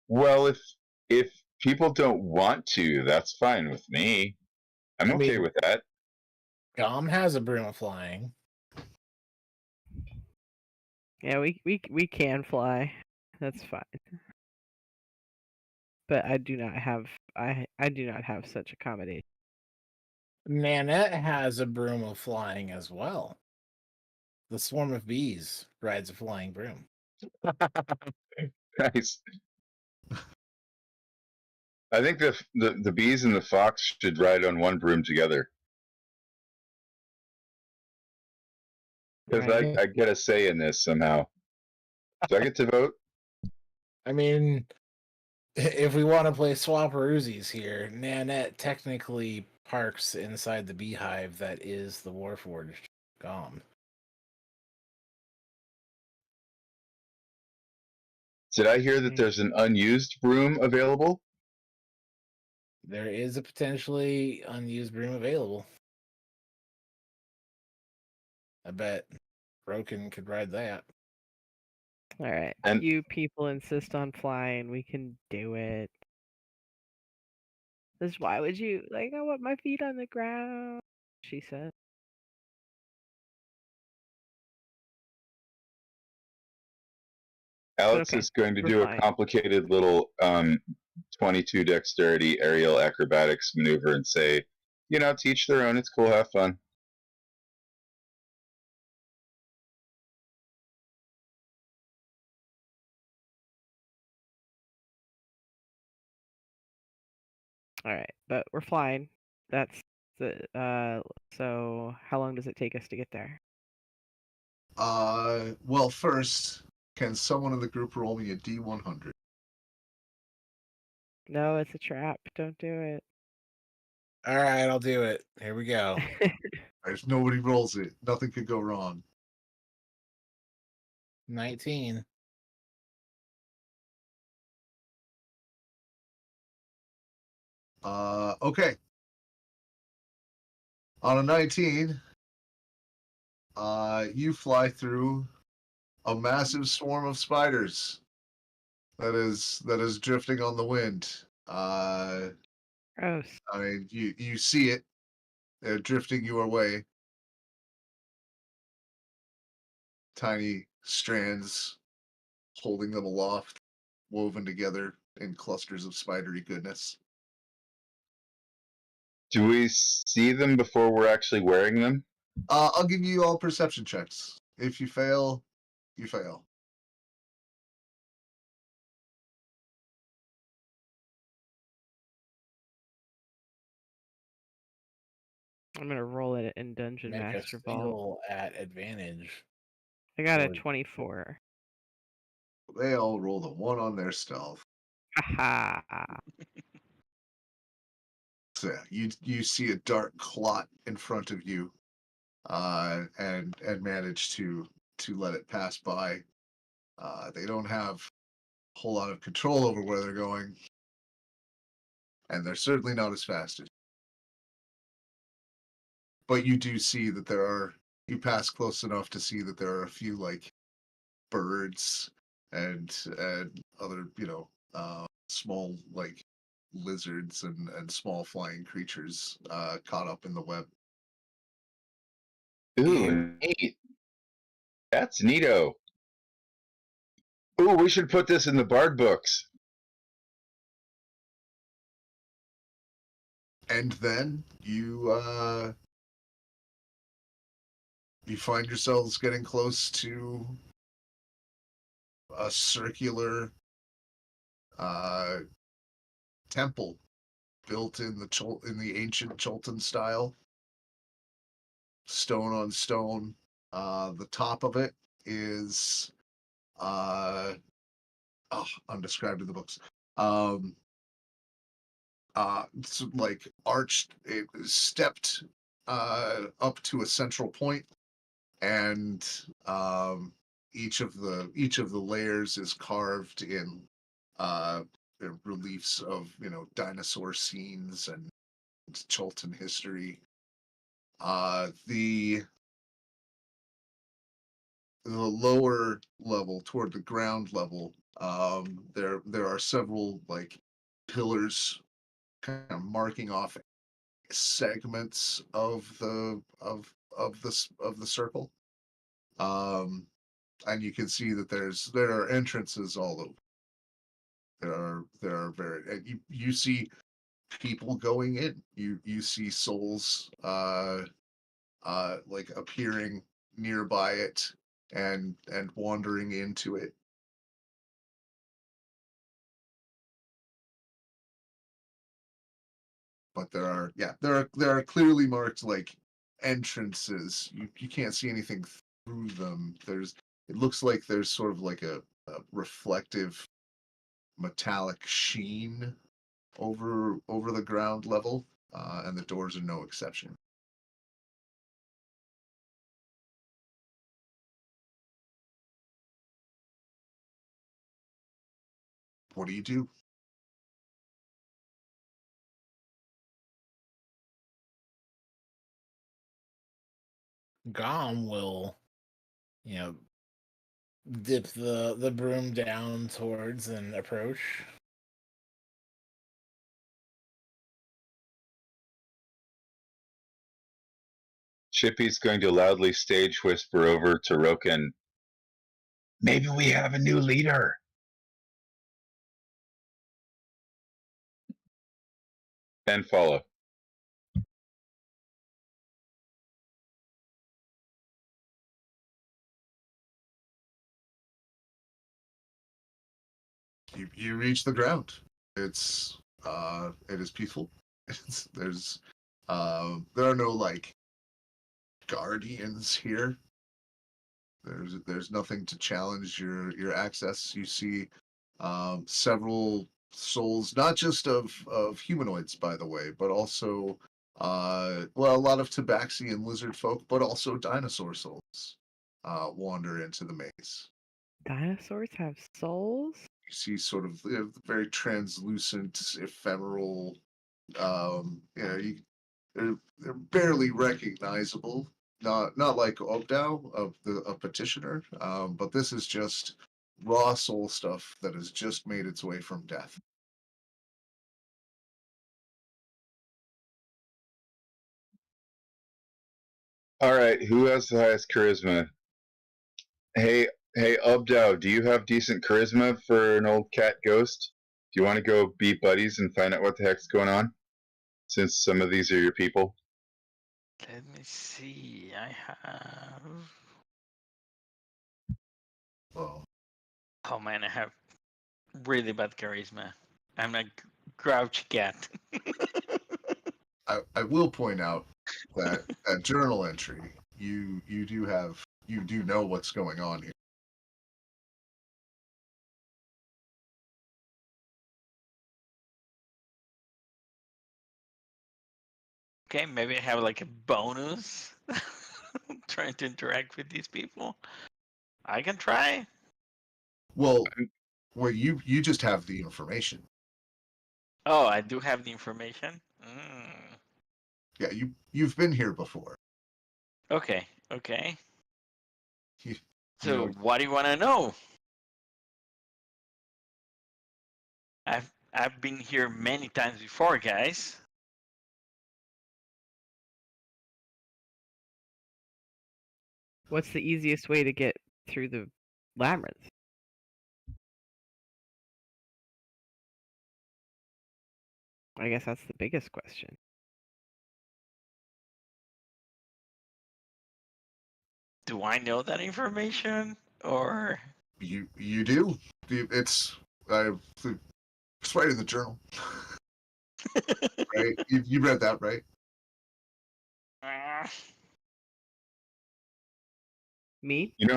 Well, if people don't want to, that's fine with me. I'm okay with that. Gom has a broom of flying. Yeah, we can fly. That's fine. But I do not have such accommodation. Nanette has a broom of flying as well. The swarm of bees rides a flying broom. Nice. I think the bees and the fox should ride on one broom together. Because Right. I get a say in this somehow. Do I get to vote? I mean, if we want to play Swapperoosies here, Nanette technically parks inside the beehive that is the Warforged Gom. Did I hear that there's an unused broom available? There is a potentially unused broom available. I bet Broken could ride that. All right. And you people insist on flying. We can do it. This why would you like? I want my feet on the ground. She said. Alex Okay, is going to we're do fine. a complicated little 22 dexterity aerial acrobatics maneuver and say, you know, to each their own. It's cool. Have fun. All right, but we're flying. That's the So how long does it take us to get there? Well, first, can someone in the group roll me a D100? No, it's a trap. Don't do it. All right, I'll do it. Here we go. If nobody rolls it, nothing could go wrong. 19. Okay. On a 19, you fly through a massive swarm of spiders that is drifting on the wind. Are Gross. I mean, you see it. They're drifting your way. Tiny strands holding them aloft, woven together in clusters of spidery goodness. Do we see them before we're actually wearing them? I'll give you all perception checks. If you fail, you fail. I'm gonna roll it in Dungeon Make us Master Vault. feel at advantage. I got a Or- 24. They all rolled a 1 on their stealth. Haha. So yeah, you see a dark clot in front of you, and manage to let it pass by. They don't have a whole lot of control over where they're going, and they're certainly not as fast as. But you do see that you pass close enough to see that there are a few like birds and other small like lizards and small flying creatures caught up in the web. Ooh, neat. That's neato. Ooh, we should put this in the Bard books. And then you find yourselves getting close to a circular temple built in the ancient Chultan style, stone on stone. The top of it is undescribed in the books. It's like arched, it stepped up to a central point, and each of the layers is carved in reliefs of dinosaur scenes and Chultan history. The lower level, toward the ground level, there are several like pillars kind of marking off segments of the circle. And you can see that there are entrances all over. There are very, and you see people going in. You see souls like appearing nearby it and wandering into it. But there are clearly marked like entrances. You can't see anything through them. It looks like there's sort of like a reflective metallic sheen over the ground level, and the doors are no exception. What do you do? Gom will, dip the broom down towards and approach. Chippy's going to loudly stage whisper over to Roken, maybe we have a new leader. And follow. You reach the ground. It is peaceful. There are no like guardians here. There's nothing to challenge your access. You see several souls, not just of humanoids, by the way, but also a lot of tabaxi and lizard folk, but also dinosaur souls wander into the maze. Dinosaurs have souls? You see sort of very translucent, ephemeral. They're barely recognizable. Not like Obdao of a petitioner, but this is just raw soul stuff that has just made its way from death. All right, who has the highest charisma? Hey, Ubdow, do you have decent charisma for an old cat ghost? Do you want to go be buddies and find out what the heck's going on? Since some of these are your people. Let me see. I have. Well, Oh man, I have really bad charisma. I'm a grouchy cat. I will point out that at journal entry, you do know what's going on here. Okay, maybe I have like a bonus trying to interact with these people. I can try. Well, you just have the information. Oh, I do have the information. Yeah, you've been here before. Okay, okay. You So know, what do you want to know? I've been here many times before, guys. What's the easiest way to get through the labyrinth? I guess that's the biggest question. Do I know that information, or you do. It's it's right in the journal, right? You read that, right? Me? You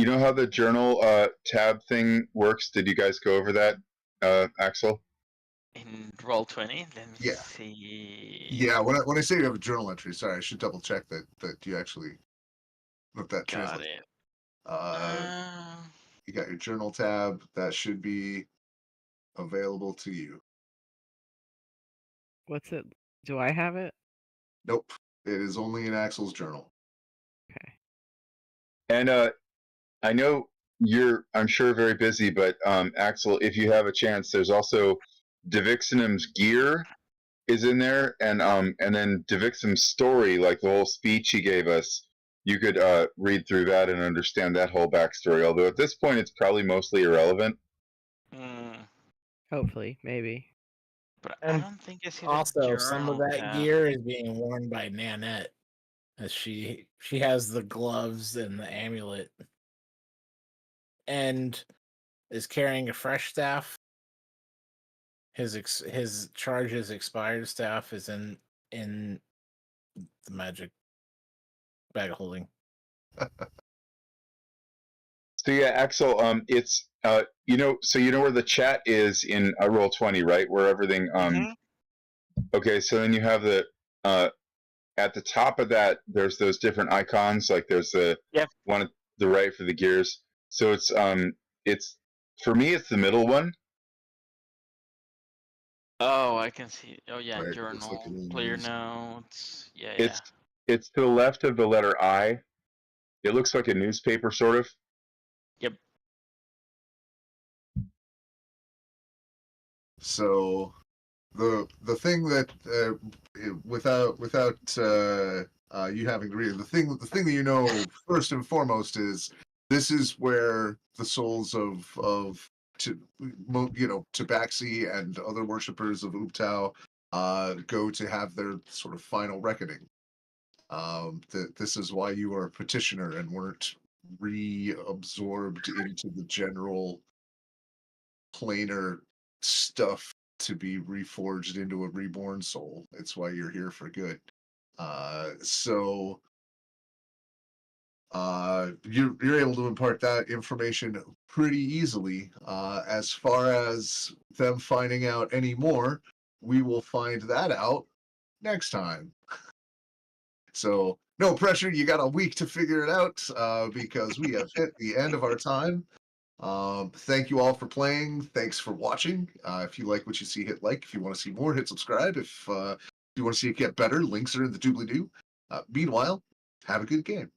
know how the journal tab thing works? Did you guys go over that, Axel? in Roll20? Let me Yeah. see. Yeah. When I say you have a journal entry, sorry, I should double check that you actually let that Got translate. it. You got your journal tab that should be available to you. What's it? Do I have it? Nope, it is only in Axel's journal. Okay. And I know you're, I'm sure, very busy, but Axel, if you have a chance, there's also Devixenum's gear is in there, and then Devixenum's story, like the whole speech he gave us. You could read through that and understand that whole backstory. Although at this point, it's probably mostly irrelevant. Hopefully, maybe. But I And don't think I see the Also, some of journal that tab. gear is being worn by Nanette, as she has the gloves and the amulet, and is carrying a fresh staff. His charge's expired staff is in the magic bag of holding. So yeah, Axel, it's you know where the chat is in Roll20, right? Where everything Okay, so then you have the at the top of that, there's those different icons. Like there's the one at the right for the gears. So it's for me, it's the middle one. Oh, I can see. Oh yeah, Right, journal, looks like a little player news. notes. Yeah, It's to the left of the letter I. It looks like a newspaper, sort of. Yep. So the thing that without you having to read it, the thing that you know first and foremost is this is where the souls of Tabaxi and other worshippers of Ubtao go to have their sort of final reckoning. This is why you are a petitioner and weren't reabsorbed into the general planar stuff to be reforged into a reborn soul. It's why you're here for good. So you're able to impart that information pretty easily. As far as them finding out any more, we will find that out next time. So no pressure. You got a week to figure it out because we have hit the end of our time. Thank you all for playing. Thanks for watching. If you like what you see, hit like. If you want to see more, hit subscribe. If you want to see it get better, links are in the doobly-doo. Meanwhile, have a good game.